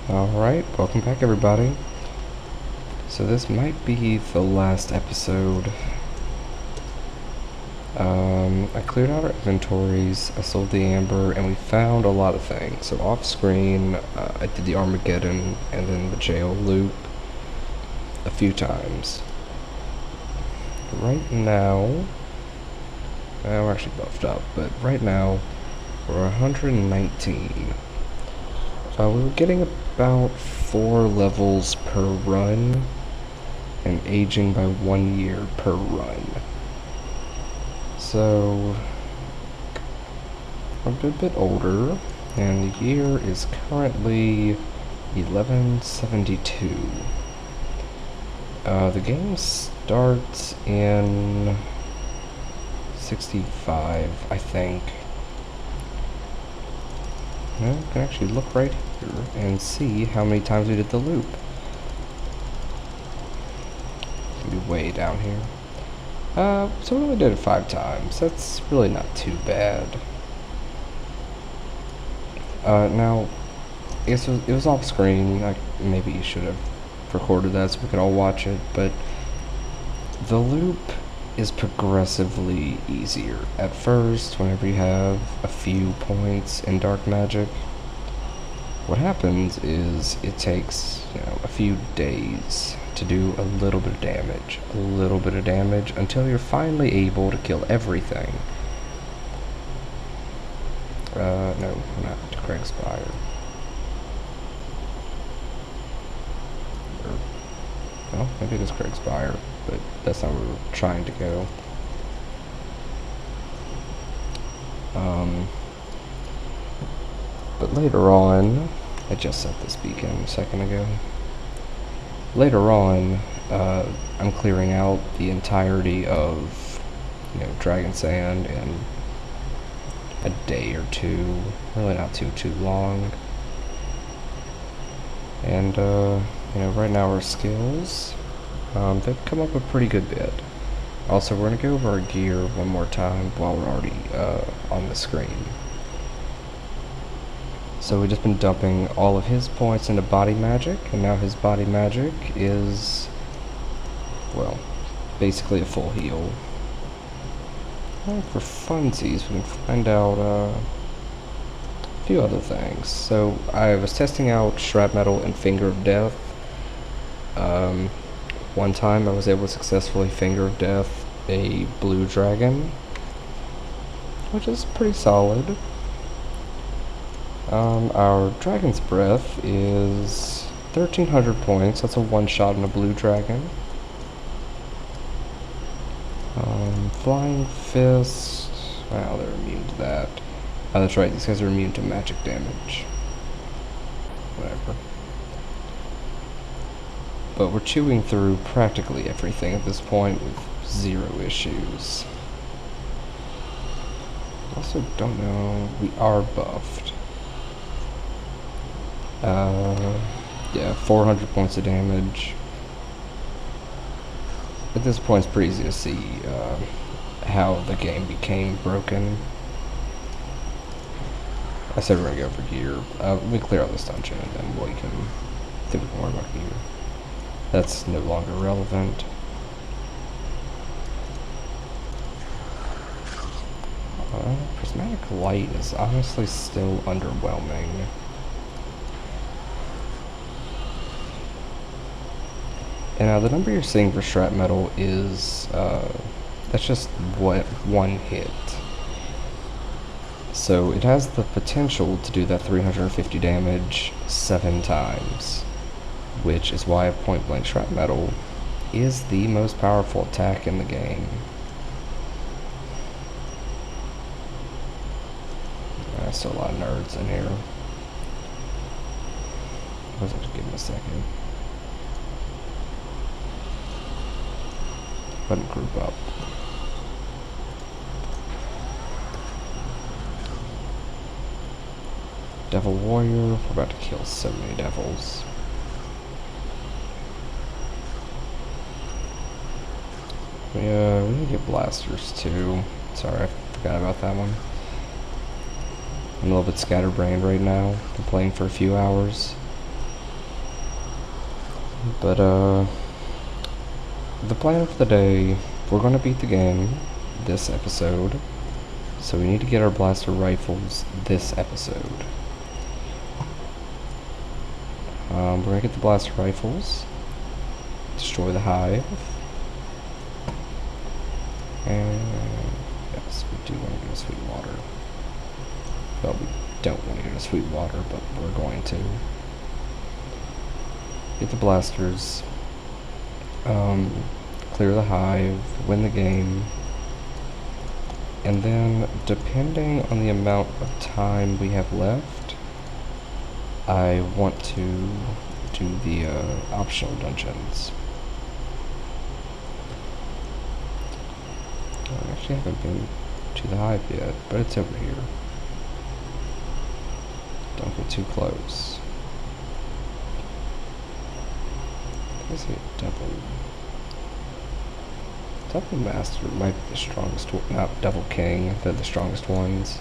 Alright, welcome back everybody. So this might be the last episode. I cleared out our inventories, I sold the amber, and we found a lot of things. So off screen, I did the Armageddon and then the jail loop a few times. Right now, we're actually buffed up, but right now we're 119. We were getting about 4 levels per run, and aging by 1 year per run. So, I'm a bit older, and the year is currently 1172. The game starts in 65, I think. Well, you can actually look right here and see how many times we did the loop. It's gonna be way down here. So we only did it 5 times. That's really not too bad. Now, I guess it was off screen. Maybe you should have recorded that so we could all watch it, but the loop is progressively easier. At first, whenever you have a few points in dark magic, what happens is it takes, a few days to do a little bit of damage, until you're finally able to kill everything. No, not to Craig's Fire. Well, maybe it is Craig's Fire, but that's not where we're trying to go. But later on, I just set this beacon a second ago. Later on, I'm clearing out the entirety of, Dragon Sand in a day or two. Really not too long. And, right now our skills, they've come up a pretty good bit. Also, we're going to go over our gear one more time while we're already on the screen. So we've just been dumping all of his points into body magic, and now his body magic is, well, basically a full heal. And for funsies, we can find out a few other things. So I was testing out Shrapnel and Finger of Death. One time I was able to successfully Finger of Death a blue dragon, which is pretty solid. Our Dragon's Breath is 1300 points. That's a one-shot on a blue dragon. Flying Fist, well, they're immune to that. That's right, these guys are immune to magic damage. Whatever. But we're chewing through practically everything at this point with 0 issues. Also don't know, we are buffed. Yeah, 400 points of damage. At this point it's pretty easy to see how the game became broken. I said we're gonna go for gear. Let me clear out this dungeon and then we can worry about gear. That's no longer relevant. Prismatic Light is honestly still underwhelming. And the number you're seeing for Shrapnel is, that's just one hit. So it has the potential to do that 350 damage 7 times, which is why point blank Shrapnel is the most powerful attack in the game. There's still a lot of nerds in here. I'll just give him a second. Let him group up. Devil Warrior, we're about to kill so many devils. Yeah, we need to get blasters too. Sorry, I forgot about that one. I'm a little bit scatterbrained right now. Been playing for a few hours. But, the plan for the day, we're gonna beat the game this episode, so we need to get our blaster rifles this episode. We're gonna get the blaster rifles, destroy the hive, and yes, we do want to go to Sweetwater. Well, we don't want to go to Sweetwater, but we're going to. Get the blasters, clear the hive, win the game, and then depending on the amount of time we have left, I want to do the optional dungeons. I actually haven't been to the hive yet, but it's over here. Don't get too close. Is it Devil Master might be the strongest one, not Devil King, they're the strongest ones.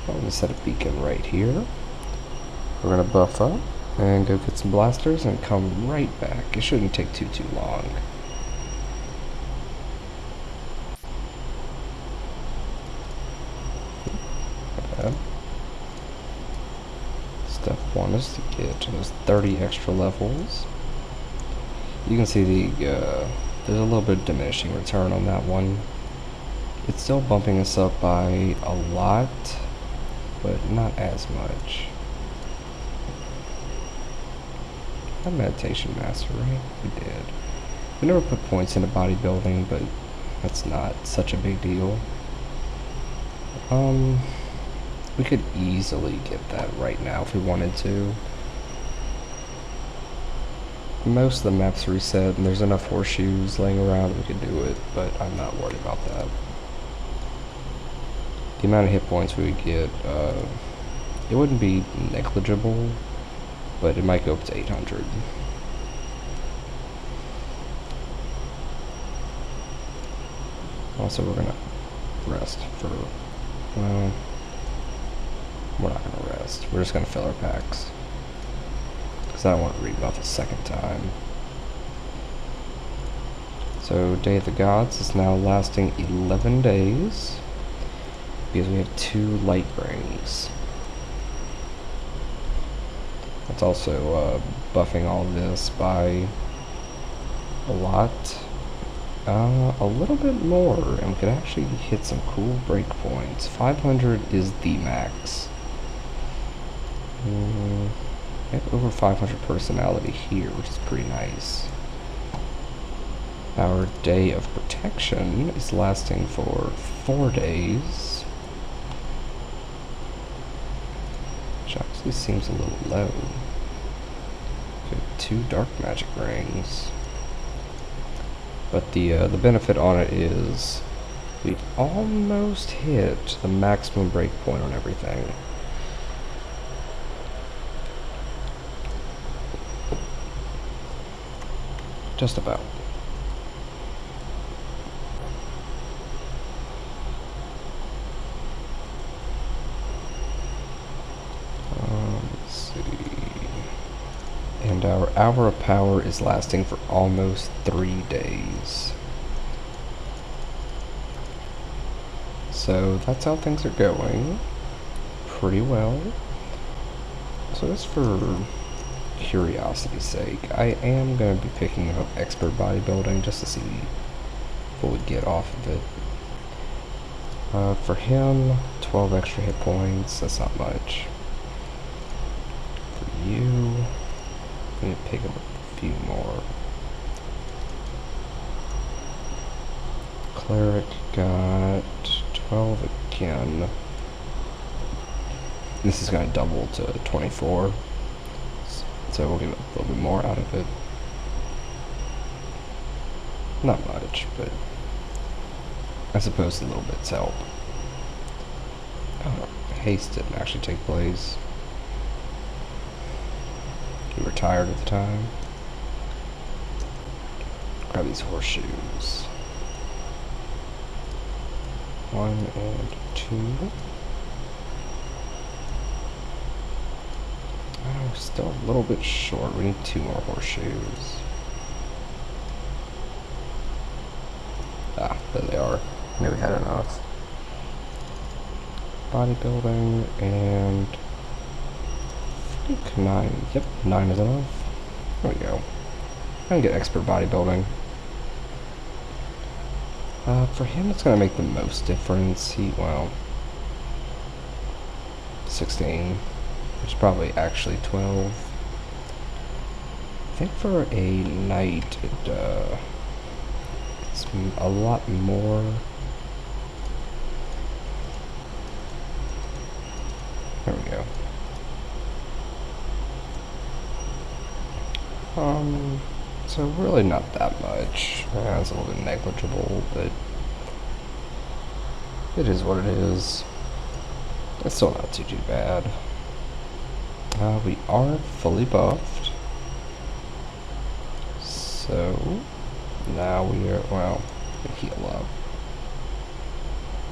I'm gonna set a beacon right here. We're gonna buff up and go get some blasters and come right back. It shouldn't take too long. Step 1 is to get to those 30 extra levels. You can see there's a little bit of diminishing return on that one. It's still bumping us up by a lot, but not as much. A meditation master, right? We did. We never put points into bodybuilding, but that's not such a big deal. We could easily get that right now if we wanted to. Most of the maps reset, and there's enough horseshoes laying around we could do it, but I'm not worried about that. The amount of hit points we would get, it wouldn't be negligible, but it might go up to 800. Also, we're gonna rest for, well, we're not gonna rest. We're just gonna fill our packs. Because I don't want to rebuff a second time. So, Day of the Gods is now lasting 11 days. Because we have 2 light rings. That's also buffing all this by a lot. A little bit more, and we could actually hit some cool breakpoints. 500 is the max. We have over 500 personality here, which is pretty nice. Our Day of Protection is lasting for 4 days. Which actually seems a little low. We have 2 dark magic rings. But the benefit on it is we almost hit the maximum breakpoint on everything. Just about. Let's see. And our Hour of Power is lasting for almost 3 days. So that's how things are going. Pretty well. So just for curiosity's sake, I am going to be picking up expert bodybuilding just to see what we get off of it. For him, 12 extra hit points, that's not much. For you, I'm going to pick up a few more. Cleric got 12 again. This is going to double to 24. So we'll get a little bit more out of it. Not much, but I suppose a little bit's help. Haste didn't actually take place. You were tired at the time. Grab these horseshoes. 1 and 2. still a little bit short. We need 2 more horseshoes. Ah, there they are. Knew we had enough. Bodybuilding and I think 9. Yep, 9 is enough. There we go. I can get expert bodybuilding. For him, it's gonna make the most difference. Well, 16, which is probably actually 12. I think for a knight, it's a lot more. There we go. So really not that much. It's a little bit negligible, but it is what it is. It's still not too bad. We are fully buffed. So now we are, well, we heal up.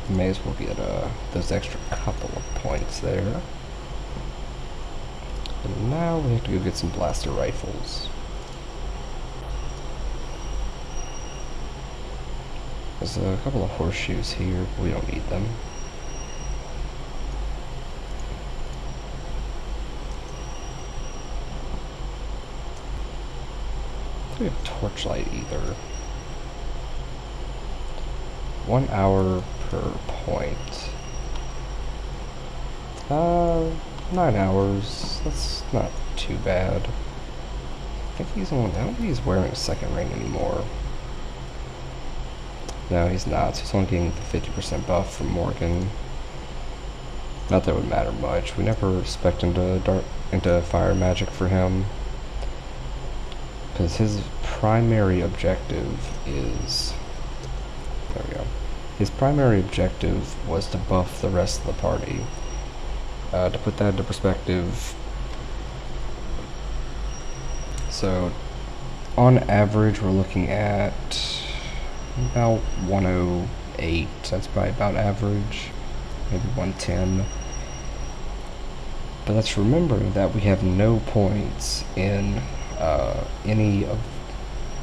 May as well get those extra couple of points there. And now we have to go get some blaster rifles. There's a couple of horseshoes here, but we don't need them. We have torchlight either. 1 hour per point. 9 hours. That's not too bad. I think I don't think he's wearing a second ring anymore. No, he's not. So he's only getting the 50% buff from Morgan. Not that it would matter much. We never spec'd into fire magic for him, because his primary objective is, there we go. His primary objective was to buff the rest of the party. To put that into perspective, so on average we're looking at about 108. That's probably about average, maybe 110. But let's remember that we have no points in any of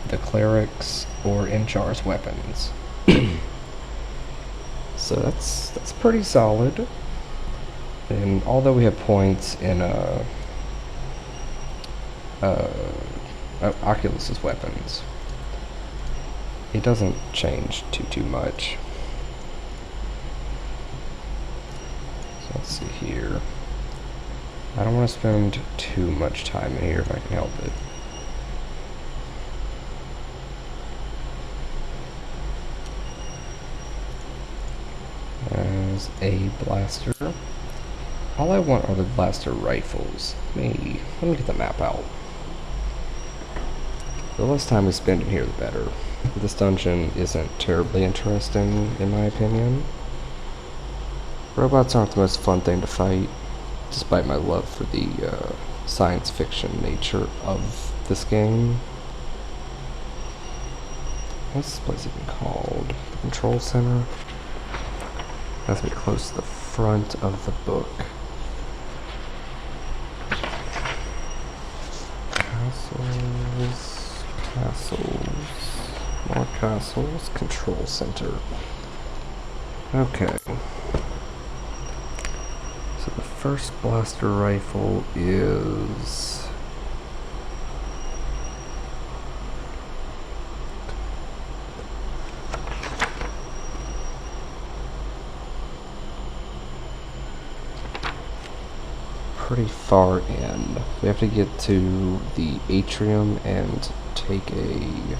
the clerics or Inchar's weapons. So that's pretty solid. And although we have points in Oculus's weapons, it doesn't change too much. So let's see here. I don't want to spend too much time in here if I can help it. There's a blaster. All I want are the blaster rifles. Let me get the map out. The less time we spend in here, the better. This dungeon isn't terribly interesting, in my opinion. Robots aren't the most fun thing to fight, despite my love for the science fiction nature of this game. What's this place even called? The Control Center? That's gonna be close to the front of the book. Castles, more castles, Control Center. Okay. So the first blaster rifle is pretty far in. We have to get to the atrium and take a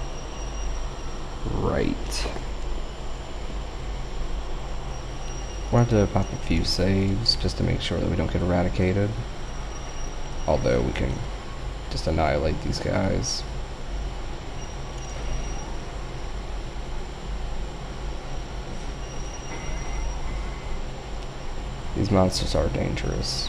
right. Wanted to pop a few saves just to make sure that we don't get eradicated. Although we can just annihilate these guys. These monsters are dangerous.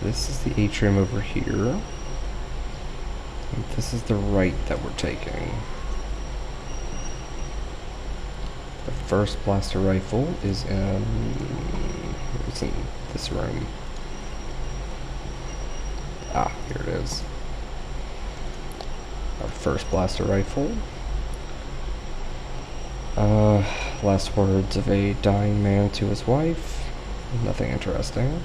This is the atrium over here. And this is the right that we're taking. first blaster rifle is it's in this room. Ah, here it is. Our first blaster rifle. Last words of a dying man to his wife. Nothing interesting.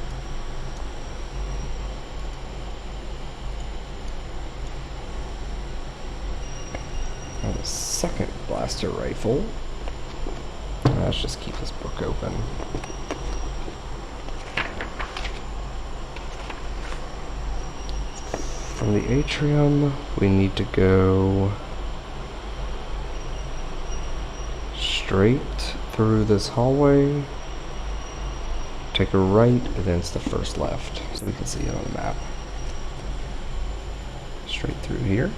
Now the second blaster rifle. Let's just keep this book open. From the atrium, we need to go straight through this hallway, take a right, and then it's the first left, so we can see it on the map. Straight through here.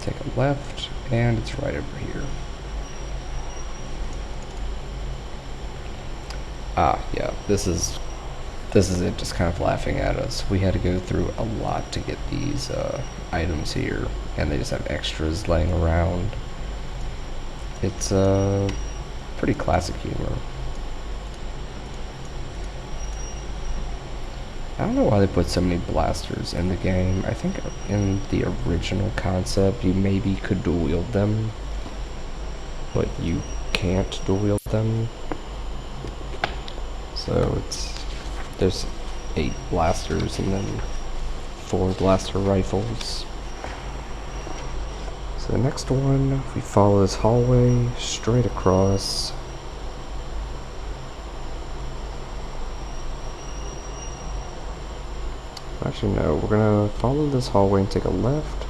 Take a left, and it's right over here. Ah, yeah, this is it just kind of laughing at us. We had to go through a lot to get these items here, and they just have extras laying around. It's pretty classic humor. I don't know why they put so many blasters in the game. I think in the original concept you maybe could dual wield them, but you can't dual wield them. So there's 8 blasters and then 4 blaster rifles. So the next one, we follow this hallway straight across. Actually no, we're gonna follow this hallway and take a left.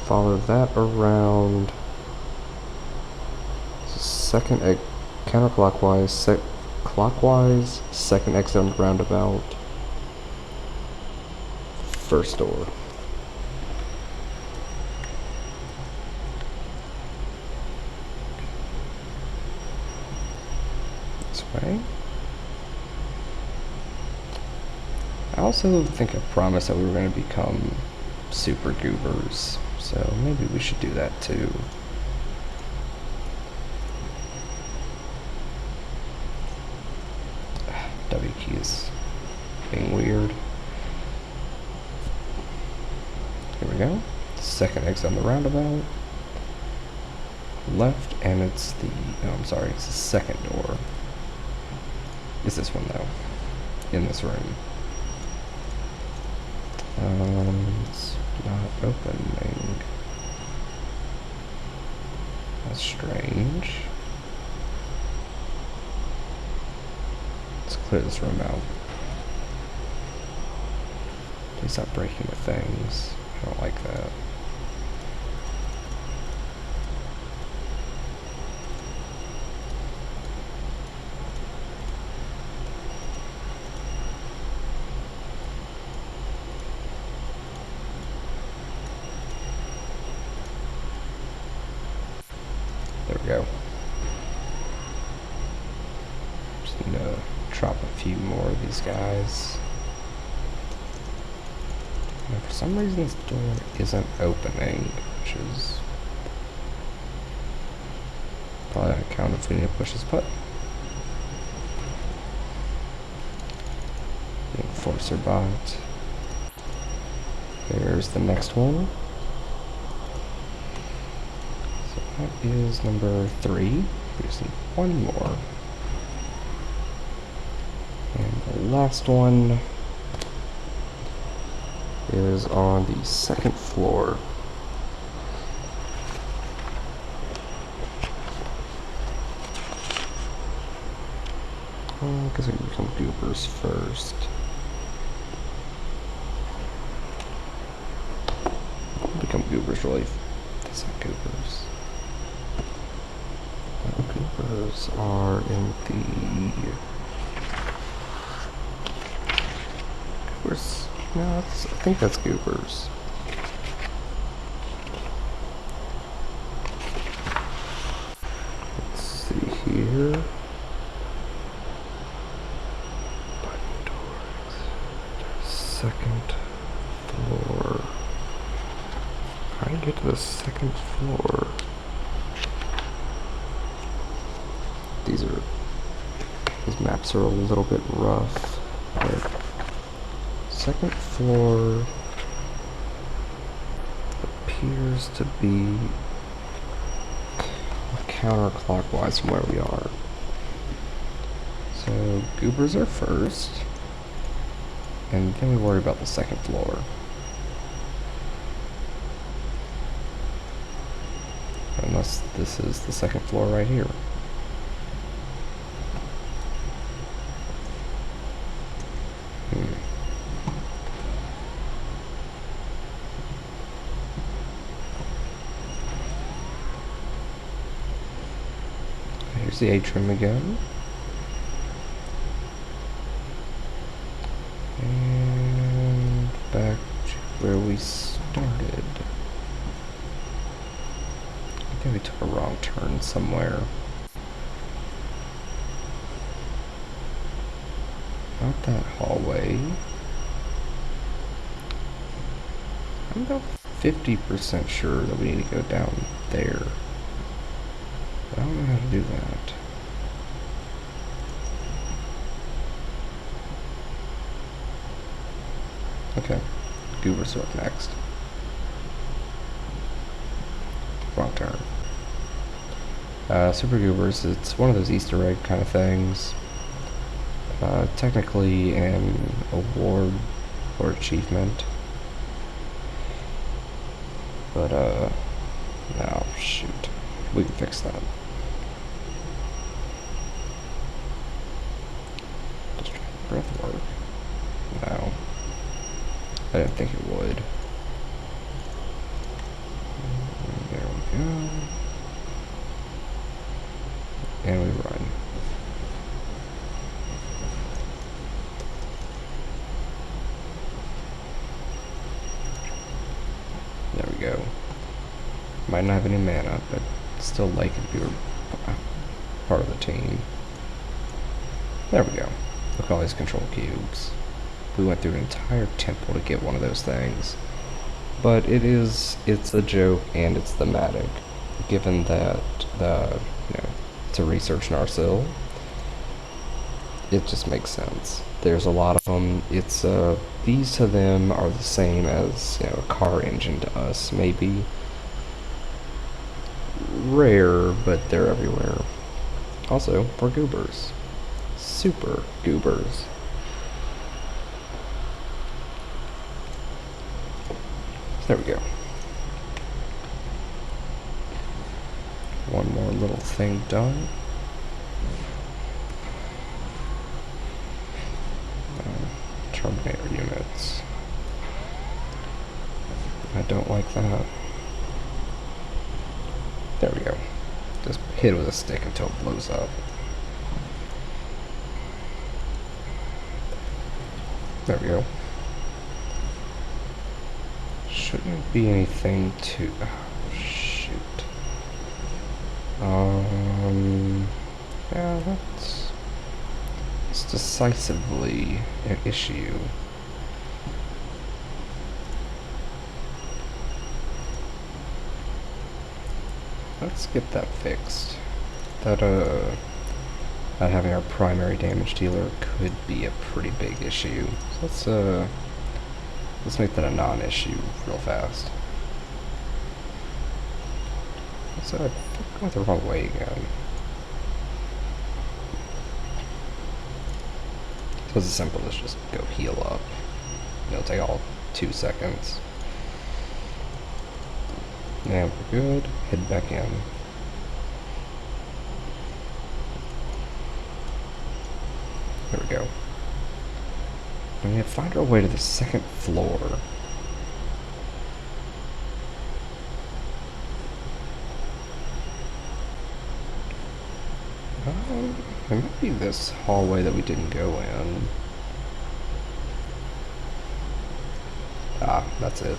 Follow that around. Second egg, counterclockwise, clockwise, second exit on the roundabout, first door. This way. I also think I promised that we were going to become super goobers, so maybe we should do that too. W key is being weird. Here we go. Second exit on the roundabout. Left, and it's the, no, I'm sorry, it's the second door. It's this one though, in this room. It's not opening. That's strange. Let's clear this room out. Please stop breaking the things. I don't like that. There we go. Just need to drop a few more of these guys. Now, for some reason this door isn't opening, which is probably on account of needing to push this button. The enforcer bot. There's the next one. That is number 3. We just need one more. And the last one is on the second floor. I guess we can become goobers first. Become goobers really. That's not goobers. Goobers are in the... Goobers... No, I think that's goobers. Let's see here. Button doors. Second floor. Trying to get to the second floor. These maps are a little bit rough, but second floor appears to be counterclockwise from where we are. So goobers are first, and then we worry about the second floor. Unless this is the second floor right here. Here's the atrium again. And back to where we started. I think we took a wrong turn somewhere. Not that hallway. I'm about 50% sure that we need to go down there. But I don't know how to do that. Okay, goobers are up next. Wrong turn. Super Goobers, it's one of those Easter egg kind of things. Technically an award or achievement. But, no, shoot. We can fix that. Just try breath work. No. I didn't think it would. There we go. And we run. There we go. Might not have any mana, but still like if you were part of the team. There we go. Look at all these control cubes. We went through an entire temple to get one of those things. But it's a joke and it's thematic, given that it's a research Narsil. It just makes sense. There's a lot of them. It's these to them are the same as a car engine to us, maybe. Rare, but they're everywhere. Also, we're goobers. Super goobers. There we go. One more little thing done. Terminator units. I don't like that. There we go. Just hit it with a stick until it blows up. There we go. Shouldn't be anything to... Oh, shoot. Yeah, that's decisively an issue. Let's get that fixed. That not having our primary damage dealer could be a pretty big issue. So let's make that a non-issue real fast. So I think I went the wrong way again. So it's as simple as just go heal up. It'll take all 2 seconds. And we're good. Head back in. There we go. And we have to find our way to the second floor. It might be this hallway that we didn't go in. Ah, that's it.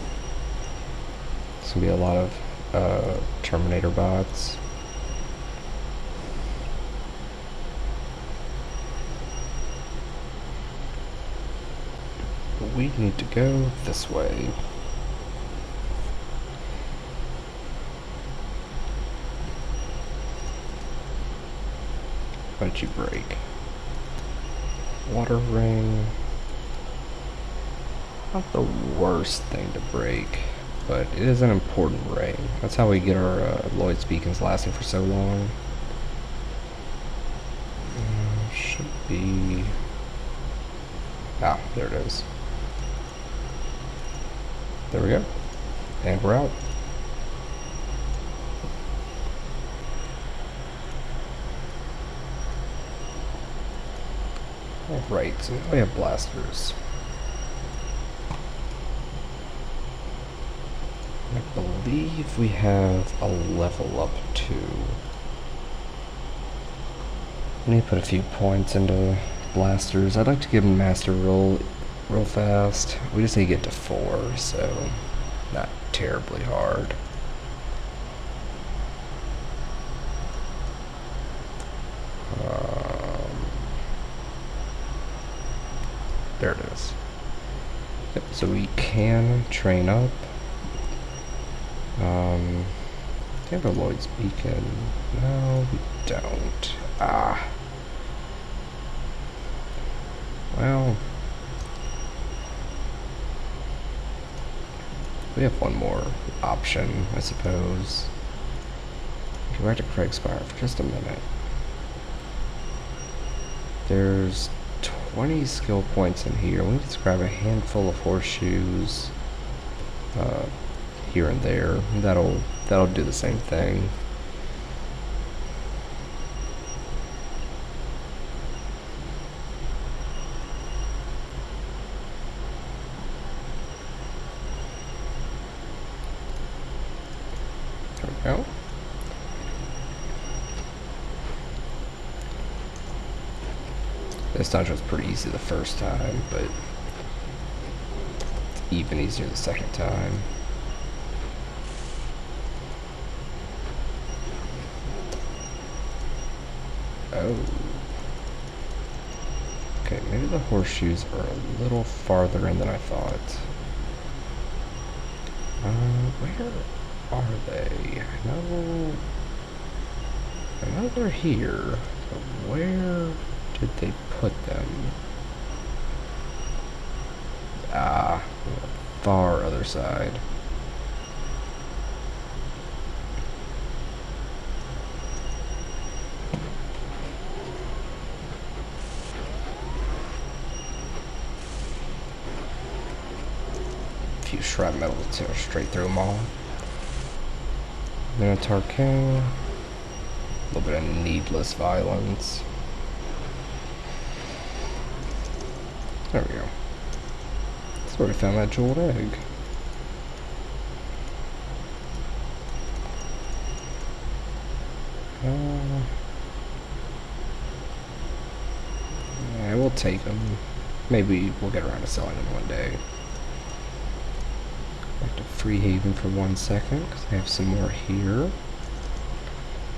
It's gonna be a lot of Terminator bots. We need to go this way. What did you break? Water ring. Not the worst thing to break, but it is an important ring. That's how we get our Lloyd's beacons lasting for so long. Should be... Ah, there it is. There we go. And we're out. Alright, so now we have blasters. I believe we have a level up too. I need to put a few points into blasters. I'd like to give them master real fast. We just need to get to 4, so not terribly hard. There it is. Yep, so we can train up. Do you have a Lloyd's beacon? No, we don't. Ah. Well, we have one more option, I suppose. Go back to Craigspire for just a minute. There's 20 skill points in here. We need to grab a handful of horseshoes here and there. That'll do the same thing. There we go. This dungeon was pretty easy the first time, but it's even easier the second time. Oh. Okay, maybe the horseshoes are a little farther in than I thought. Where are they? I know they're here, but where did they put them? Ah, far other side. A few shrapnel to tear straight through them all. Minotaur King. A little bit of needless violence. There we go. That's where we found that jeweled egg. Yeah, we'll take them. Maybe we'll get around to selling them one day. Back to Freehaven for 1 second, because I have some more here.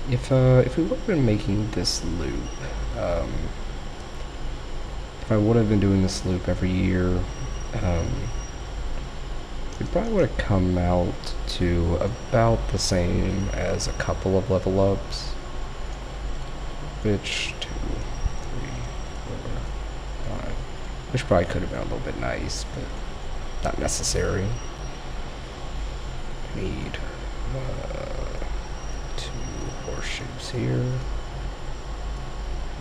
If we would have been making this loop, if I would have been doing this loop every year, it probably would have come out to about the same as a couple of level ups. Which, 2, 3, 4, 5. Which probably could have been a little bit nice, but not necessary. Need 2 horseshoes here.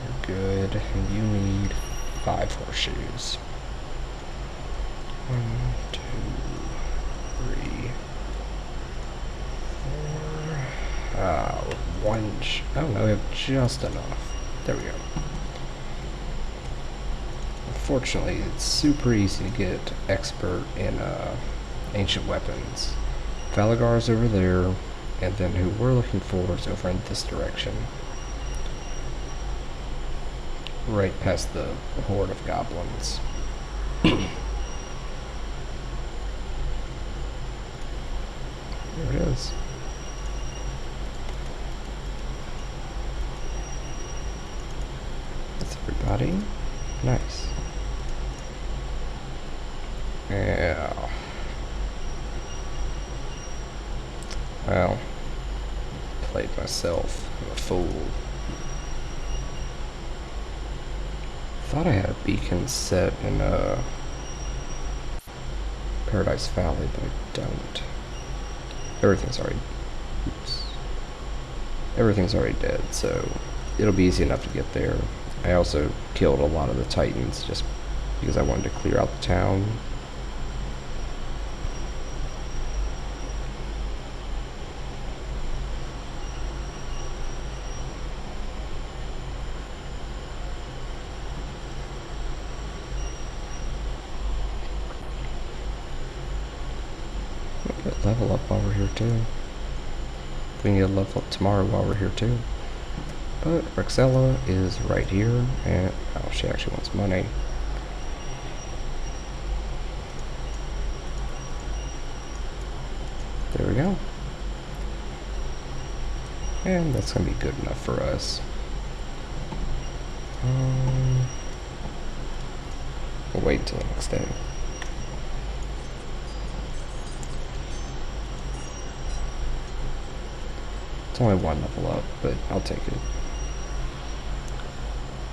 You're good. And you need 5 horseshoes. 1, 2, 3, 4. Oh no, we have just enough. There we go. Unfortunately, it's super easy to get expert in ancient weapons. Valagar's over there, and then who we're looking for is over in this direction. Right past the horde of goblins. There it is. That's everybody. Nice. Yeah. Well, played myself. I'm a fool. thought I had a beacon set in Paradise Valley, but I don't. Everything's already... Oops. Everything's already dead, so it'll be easy enough to get there. I also killed a lot of the Titans just because I wanted to clear out the town. Level up while we're here too. We can get a level up tomorrow while we're here too. But Rexella is right here, and oh, she actually wants money. There we go. And that's gonna be good enough for us. We'll wait until the next day. It's only one level up, but I'll take it.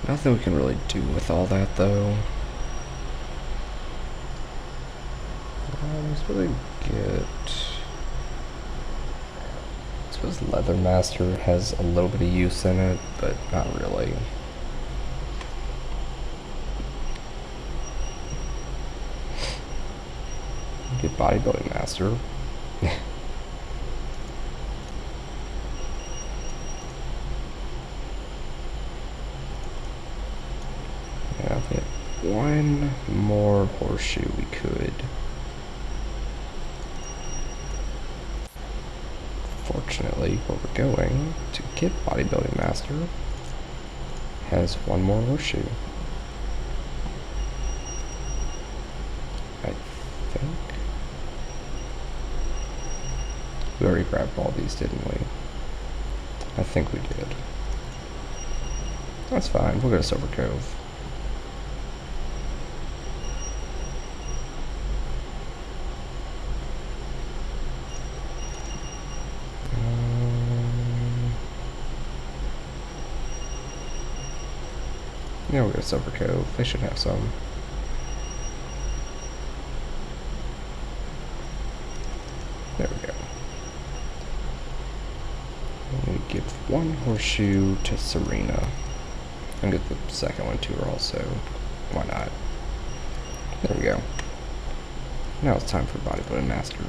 Nothing we can really do with all that, though. Let's really get... I suppose Leather Master has a little bit of use in it, but not really. Get Bodybuilding Master. One more horseshoe we could. Fortunately, where we're going to get Bodybuilding Master has one more horseshoe. I think. We already grabbed all these, didn't we? I think we did. That's fine, we'll go to Silver Cove. Yeah, we'll go to Silver Cove. They should have some. There we go. We give one horseshoe to Serena. And get the second one to her also. Why not? There we go. Now it's time for Bodybuilding Master.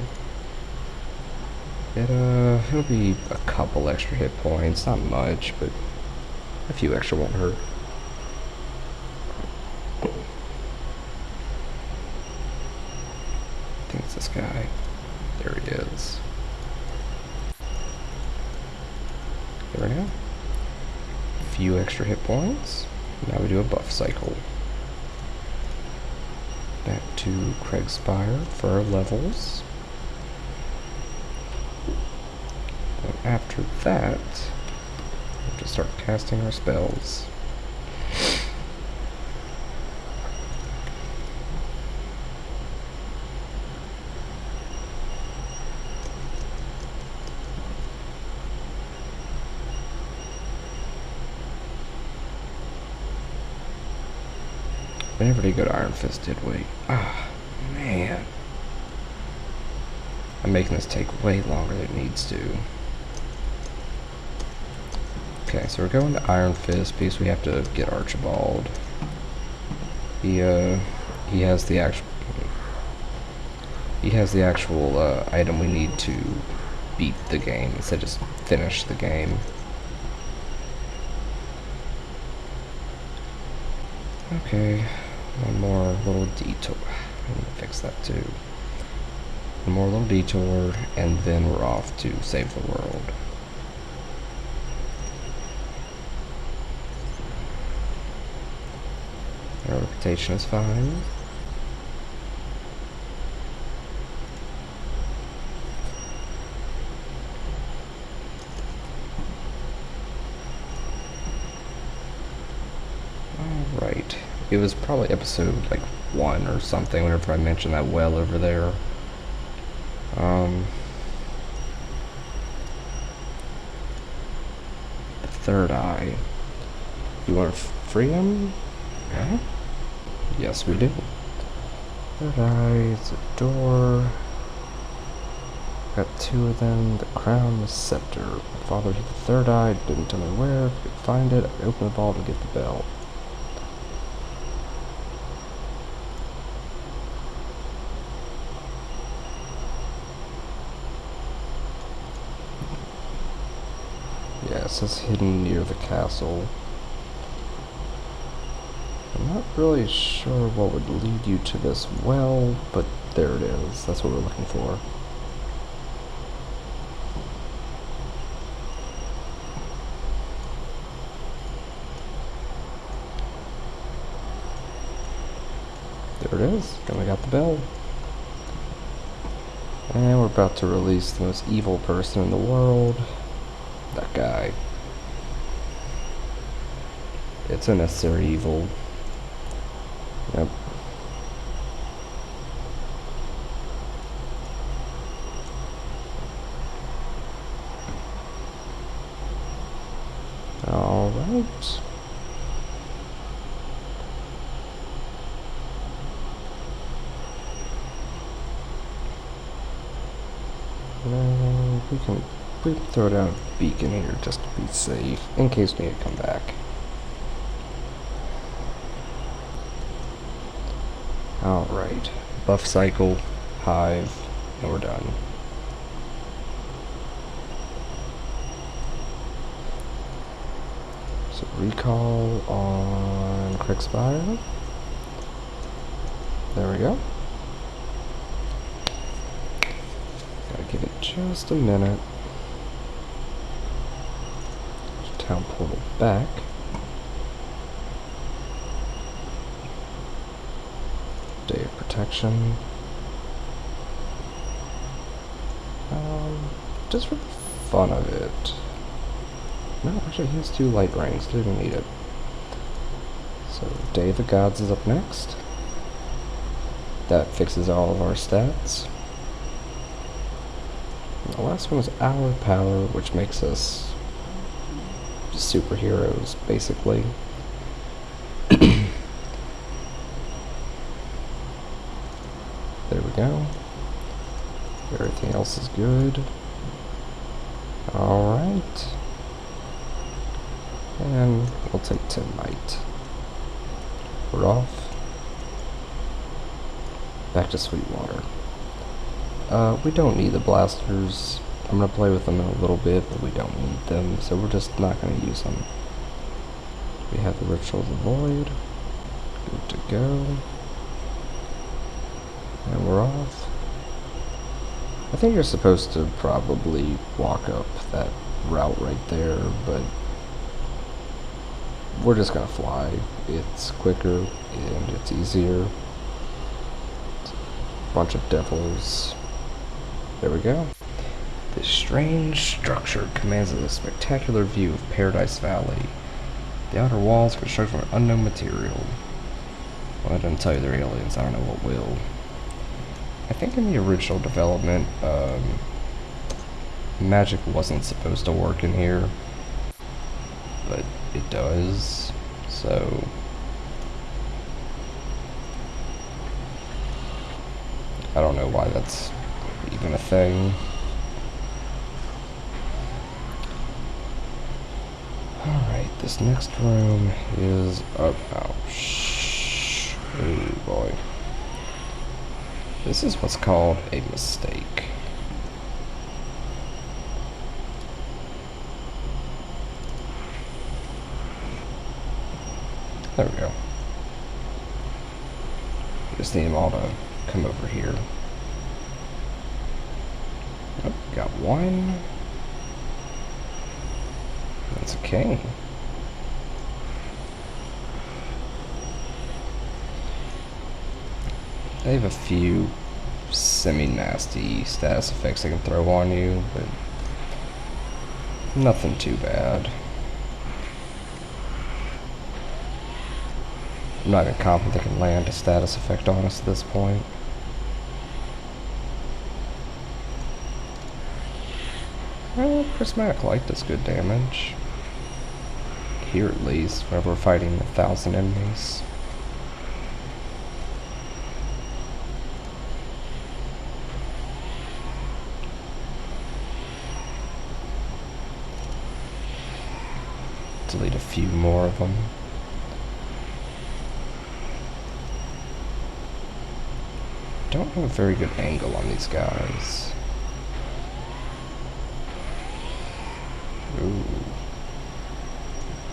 It'll be a couple extra hit points, not much, but a few extra won't hurt. I think it's this guy. There he is. There we go. A few extra hit points. Now we do a buff cycle. Back to Craig's Spire for our levels. And after that, we'll just start casting our spells. We never did go to Iron Fist, did we? Ah, man. I'm making this take way longer than it needs to. Okay, so we're going to Iron Fist because we have to get Archibald. He has the actual item we need to beat the game instead of just finish the game. Okay, one more little detour. I'm gonna fix that too. One more little detour, and then we're off to save the world. Our reputation is fine. Alright. It was probably episode like 1 or something whenever I mentioned that well over there. The third eye. You want to free him? Okay. Yes, we do. Third eye, it's a door. Got two of them. The crown, the scepter. My father hit the third eye, didn't tell me where. If I could find it, I could open the vault and get the bell. Yeah, it says hidden near the castle. I'm not really sure what would lead you to this well, but there it is. That's what we're looking for. There it is. And we got the bell. And we're about to release the most evil person in the world. That guy. It's a necessary evil. Yep. Alright. And we can throw down a beacon here just to be safe, in case we need to come back. Alright. Buff cycle, hive, and we're done. So recall on Crickspire. There we go. Gotta give it just a minute. Town portal back. Day of protection. Just for the fun of it. No, actually he has 2 light rings, didn't even need it. So Day of the Gods is up next. That fixes all of our stats. And the last one is Hour Power, which makes us superheroes, basically. There we go. Everything else is good. Alright. And we'll take 10 light. We're off. Back to Sweetwater. We don't need the blasters. I'm going to play with them in a little bit, but we don't need them, so we're just not going to use them. We have the Ritual of the Void. Good to go. And we're off. I think you're supposed to probably walk up that route right there, but we're just going to fly. It's quicker and it's easier. It's a bunch of devils. There we go. This strange structure commands a spectacular view of Paradise Valley. The outer walls are constructed from unknown material. Well, I didn't tell you they're aliens, I don't know what will. I think in the original development, magic wasn't supposed to work in here, but it does, so... I don't know why that's even a thing. Alright, this next room is up. Oh, shh. Oh boy. This is what's called a mistake. There we go. Just need them all to come over here. Oh, got one. That's a king. They have a few semi-nasty status effects they can throw on you, but nothing too bad. I'm not even confident they can land a status effect on us at this point. Well, prismatic light does good damage. Here at least, whenever we're fighting 1,000 enemies. few more of them. Don't have a very good angle on these guys. Ooh.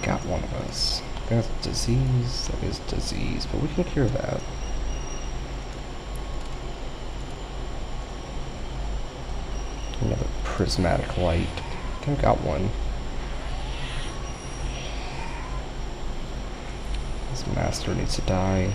Got one of us. That's disease. That is disease, but we can cure that. Another prismatic light. I think I got one. This master needs to die.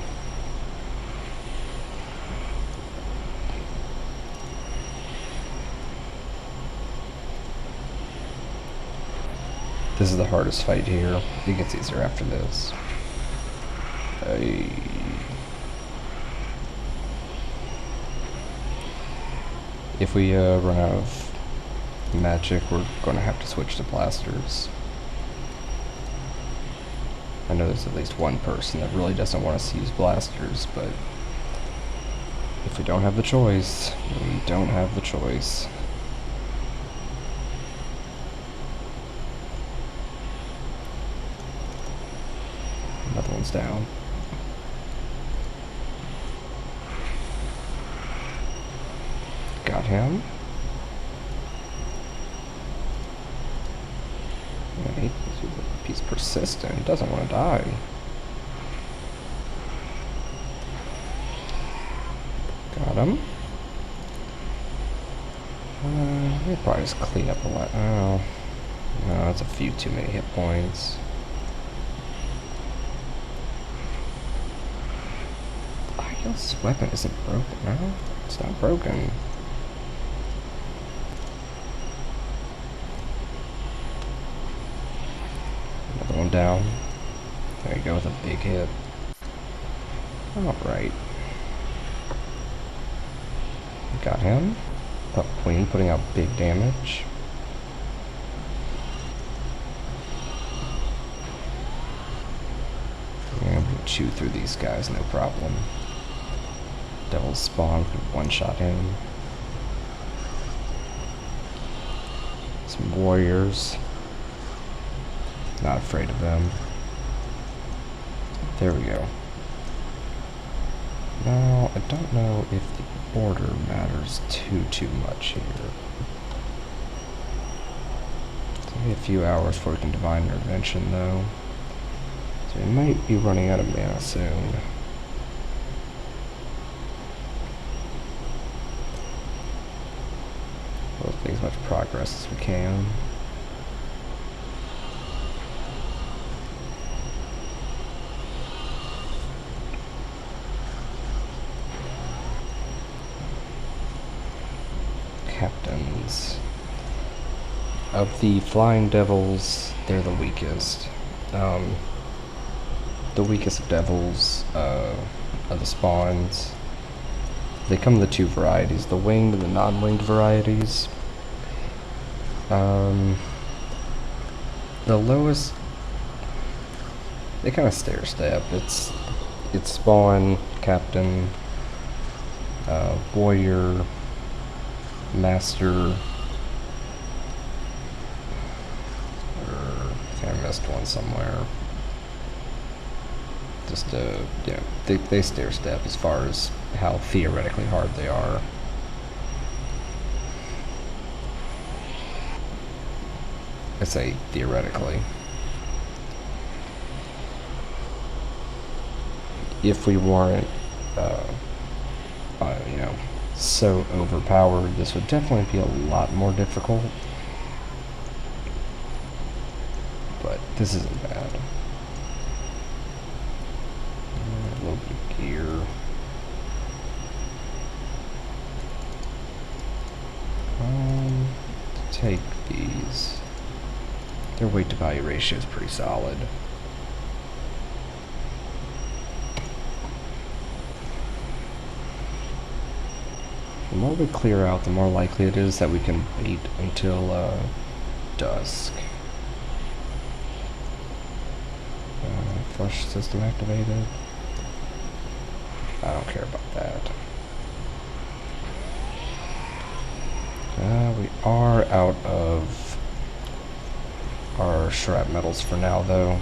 This is the hardest fight here. It gets easier after this. Hey. If we run out of magic, we're going to have to switch to blasters. I know there's at least one person that really doesn't want us to use blasters, but if we don't have the choice, we don't have the choice. Another one's down. Got him. Yeah, he's persistent. He doesn't want to die. Got him. We'll probably just clean up a lot. Oh, no, that's a few too many hit points. This weapon isn't broken, no? It's not broken. Another one down. There you go with a big hit. Alright. Got him. Pup Queen putting out big damage. And we'll chew through these guys, no problem. Devil Spawn could one-shot him. Some warriors. Not afraid of them. There we go. Now, I don't know if the order matters too much here. It's only a few hours before we can Divine Intervention, though. So we might be running out of mana soon. Make as much progress as we can. Captains. Of the Flying Devils, they're the weakest. The weakest of devils are the spawns. They come in the two varieties, the winged and the non-winged varieties. The lowest, they kind of stair step. It's spawn, captain, warrior, master, or I think I missed one somewhere. Just yeah, they stair step as far as how theoretically hard they are. I say theoretically. If we weren't, you know, so overpowered, this would definitely be a lot more difficult. But this isn't bad. A little bit of gear. Take these. Their weight to value ratio is pretty solid. The more we clear out, the more likely it is that we can wait until dusk. Flush system activated. I don't care about that. We are out of our scrap metals for now, though.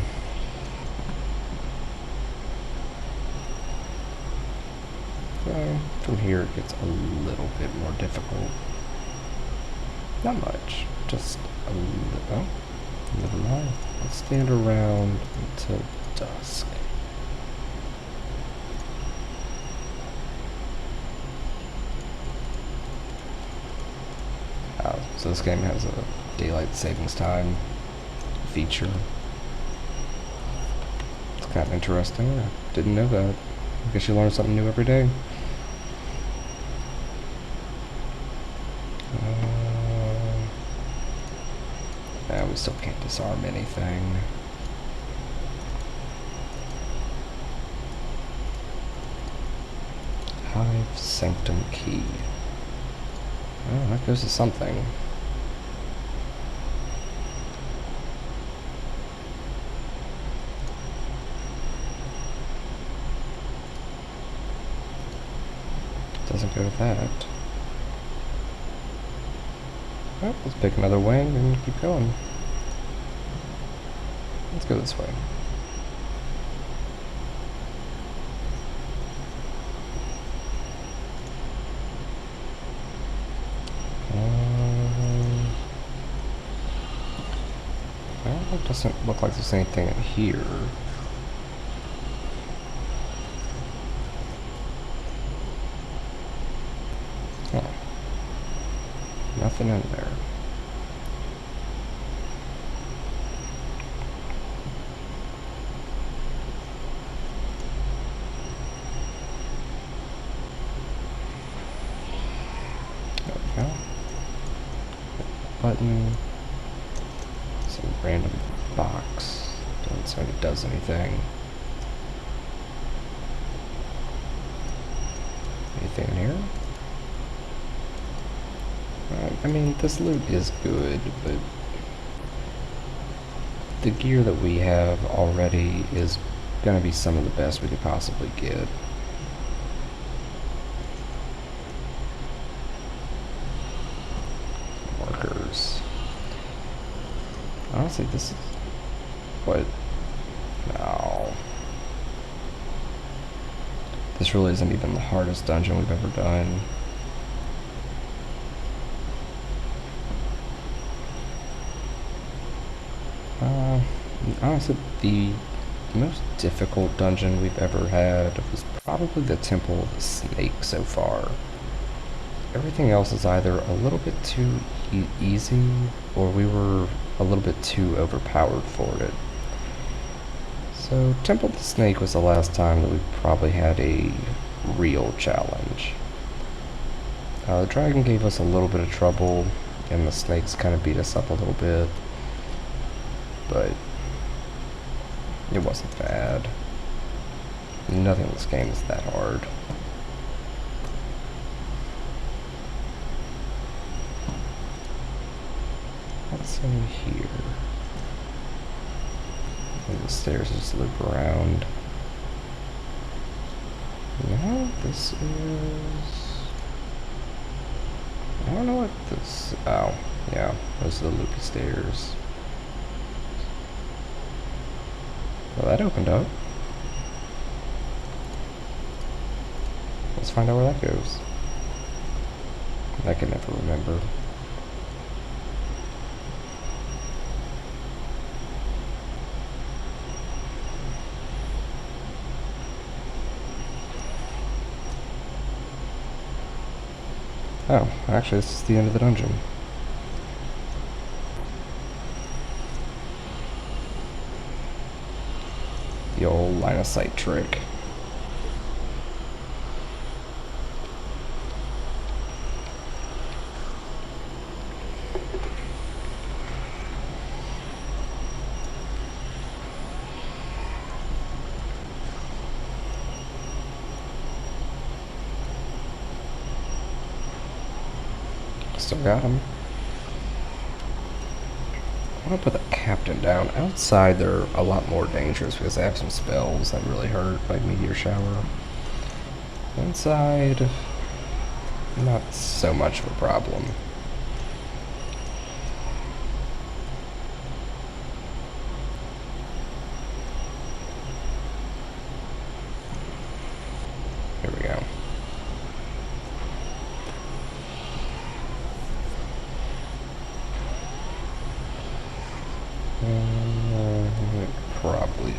From here it gets a little bit more difficult. Not much, just a little. Oh, never mind. Let's stand around until dusk. So this game has a daylight savings time feature. It's kind of interesting. I didn't know that. I guess you learn something new every day. We still can't disarm anything. Hive Sanctum Key. Oh, that goes to something. Doesn't go to that. Oh, let's pick another wing and keep going. Let's go this way. Well, it doesn't look like there's anything in here. Oh. Nothing in there. Button, some random box, doesn't sound like it does anything. Anything in here? I mean, this loot is good, but the gear that we have already is gonna be some of the best we could possibly get. Honestly, this is what? No. This really isn't even the hardest dungeon we've ever done. Honestly, the most difficult dungeon we've ever had was probably the Temple of the Snake so far. Everything else is either a little bit too easy, or we were a little bit too overpowered for it. So Temple of the Snake was the last time that we probably had a real challenge. The dragon gave us a little bit of trouble, and the snakes kind of beat us up a little bit, but it wasn't bad. Nothing in this game is that hard. What's in here? And the stairs just loop around. No, this is... I don't know what this... Oh, yeah, those are the loopy stairs. Well, that opened up. Let's find out where that goes. I can never remember. Oh, actually this is the end of the dungeon. The old line of sight trick. Still got him. I want to put the captain down. Outside they're a lot more dangerous because they have some spells that really hurt, like Meteor Shower. Inside, not so much of a problem.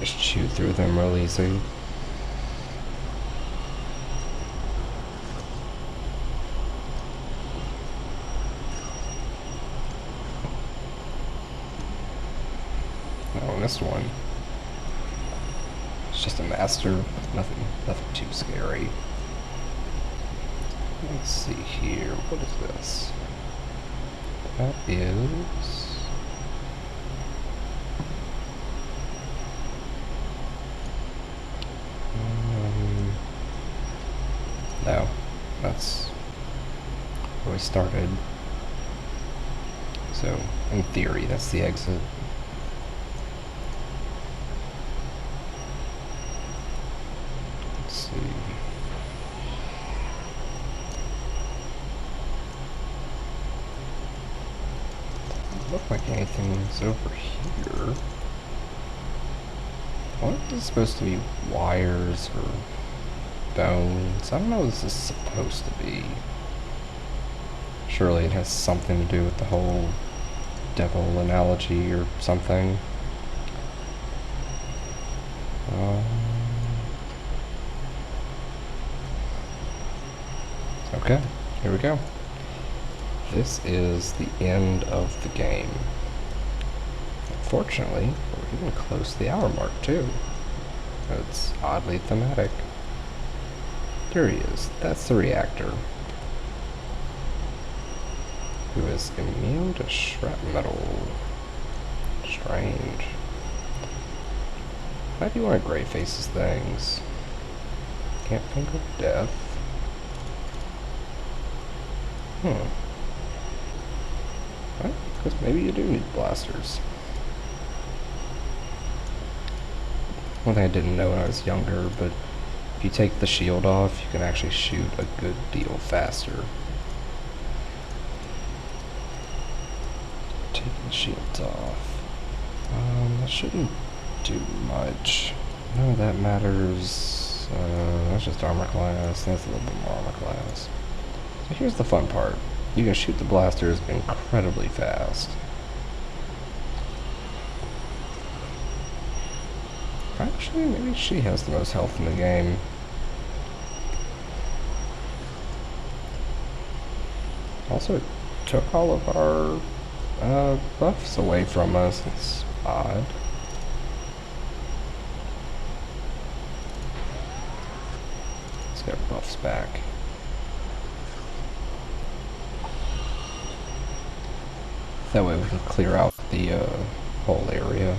just chew through them real easy. Oh, missed one. It's just a master. Nothing too scary. Let's see here. What is this? That is... no. That's where we started. So, in theory, that's the exit. Let's see. Doesn't look like anything's over here. What is this supposed to be? Wires or bones? I don't know what this is supposed to be. Surely it has something to do with the whole devil analogy or something. Okay, here we go. This is the end of the game. Unfortunately, we're getting close to the hour mark too. It's oddly thematic. There he is. That's the reactor. Who is immune to shrapnel. Strange. Why do you want to gray faces things? Can't think of death. Well, because maybe you do need blasters. One thing I didn't know when I was younger, but if you take the shield off, you can actually shoot a good deal faster. Taking the shields off. That shouldn't do much. None of that matters. That's just armor class. That's a little bit more armor class. So here's the fun part. You can shoot the blasters incredibly fast. Actually, maybe she has the most health in the game. Also, it took all of our buffs away from us. It's odd. Let's get our buffs back. That way we can clear out the whole area.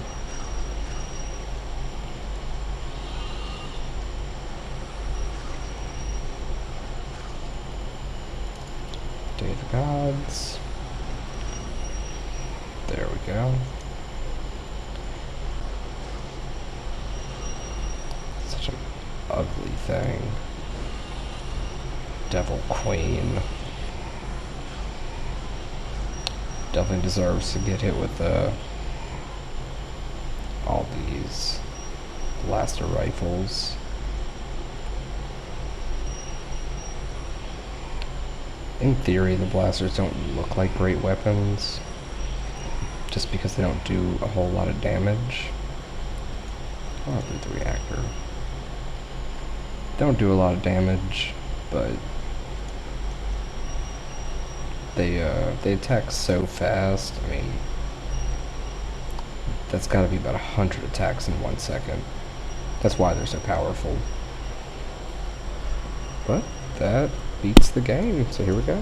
Day of the Gods. There we go. Such an ugly thing. Devil Queen. Definitely deserves to get hit with all these blaster rifles. In theory, the blasters don't look like great weapons, just because they don't do a whole lot of damage. I'll do the reactor. They don't do a lot of damage, but they attack so fast. I mean, that's got to be about 100 attacks in 1 second. That's why they're so powerful. But that beats the game, so here we go.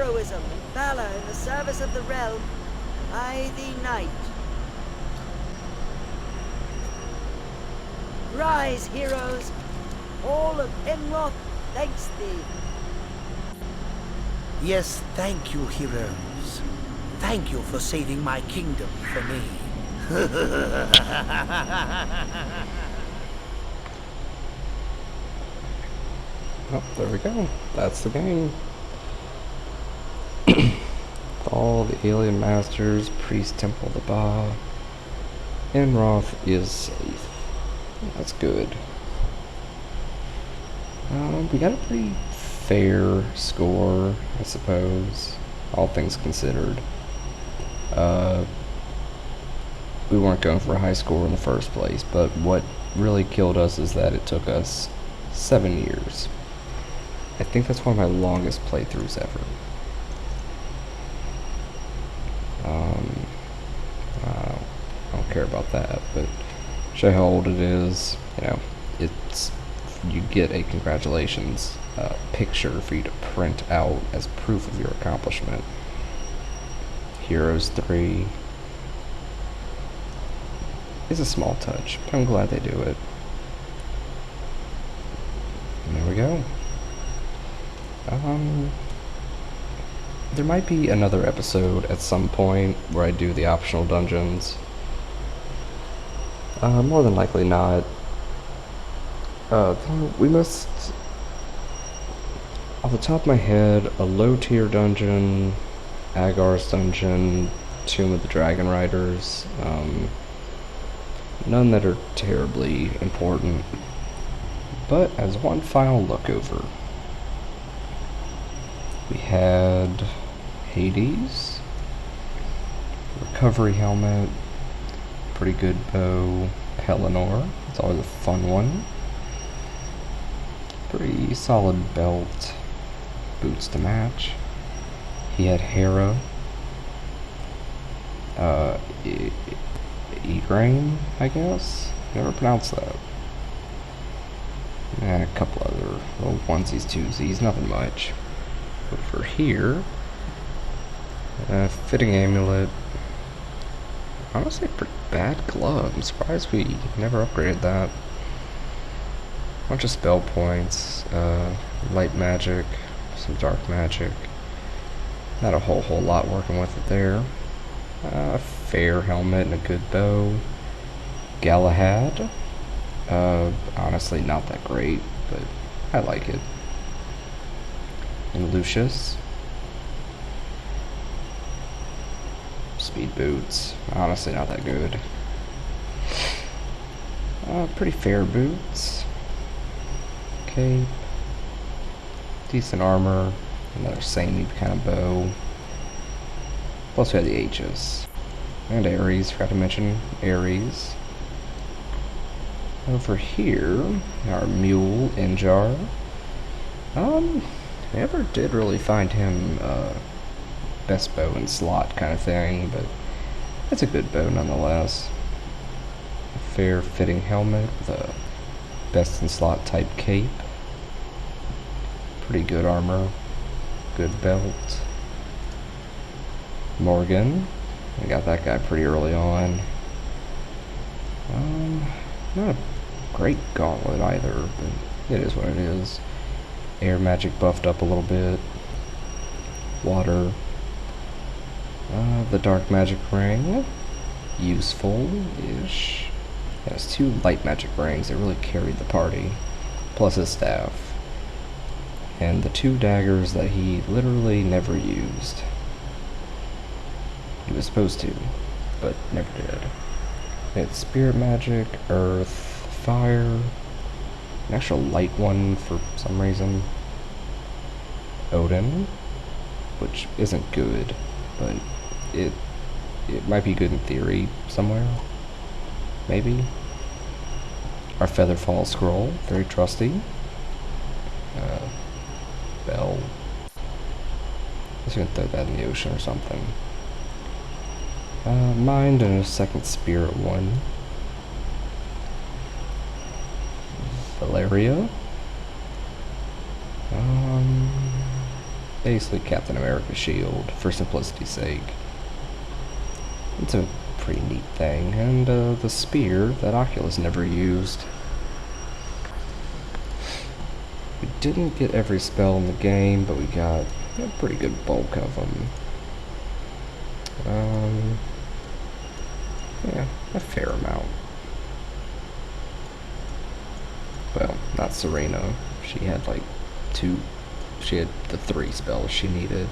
heroism and valor in the service of the realm, I thee knight. Rise, heroes! All of Enroth thanks thee. Yes, thank you, heroes. Thank you for saving my kingdom for me. Oh, there we go. That's the game. All the alien masters, priest temple of the Ba. Enroth is safe. That's good. We got a pretty fair score, I suppose, all things considered. We weren't going for a high score in the first place, but what really killed us is that it took us 7 years. I think that's one of my longest playthroughs ever. I don't care about that, but show how old it is. You know, you get a congratulations picture for you to print out as proof of your accomplishment. Heroes 3 is a small touch, but I'm glad they do it. And there we go. There might be another episode at some point where I do the optional dungeons. More than likely not. We must, off the top of my head, a low tier dungeon, Agar's dungeon, Tomb of the Dragon Riders. None that are terribly important. But as one final look over, we had Hades, recovery helmet, pretty good bow, Pelennor, it's always a fun one, pretty solid belt, boots to match. He had Hera, Igraine, I guess, never pronounced that. And a couple other little onesies, twosies, nothing much. Over here, fitting amulet. Honestly, pretty bad glove. I'm surprised we never upgraded that. Bunch of spell points, light magic, some dark magic. Not a whole lot working with it there. A fair helmet and a good bow. Galahad. Honestly, not that great, but I like it. And Lucius. Speed boots. Honestly, not that good. Pretty fair boots. Cape. Decent armor. Another samey kind of bow. Plus we had the H's. And Ares, forgot to mention Ares. Over here, our mule, Injar. Never did really find him best bow and slot kind of thing, but it's a good bow nonetheless. A fair fitting helmet with a best in slot type cape. Pretty good armor. Good belt. Morgan. We got that guy pretty early on. Not a great gauntlet either, but it is what it is. Air magic buffed up a little bit. Water. The dark magic ring. Useful-ish. It has 2 light magic rings that really carried the party. Plus his staff. And the 2 daggers that he literally never used. He was supposed to, but never did. It's spirit magic, earth, fire, an actual light one for some reason. Odin, which isn't good, but it might be good in theory somewhere. Maybe. Our Featherfall scroll, very trusty. Bell. I was gonna throw that in the ocean or something. Mind and a second spirit one. Valeria. basically Captain America's shield, for simplicity's sake. It's a pretty neat thing, and the spear that Oculus never used. We didn't get every spell in the game, but we got a pretty good bulk of them. Yeah, a fair amount. Well, not Serena. She had like she had the 3 spells she needed.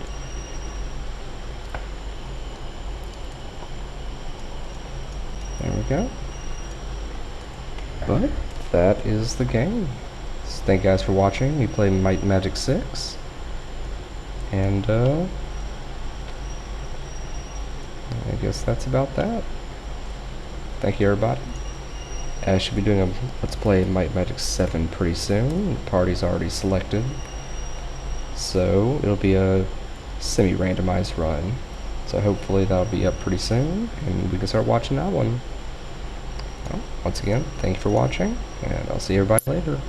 There we go. But that is the game. So thank you guys for watching. We played Might and Magic 6. And I guess that's about that. Thank you, everybody. I should be doing a Let's Play Might and Magic 7 pretty soon. The party's already selected. So it'll be a semi-randomized run. So hopefully that'll be up pretty soon, and we can start watching that one. Well, once again, thank you for watching, and I'll see everybody later.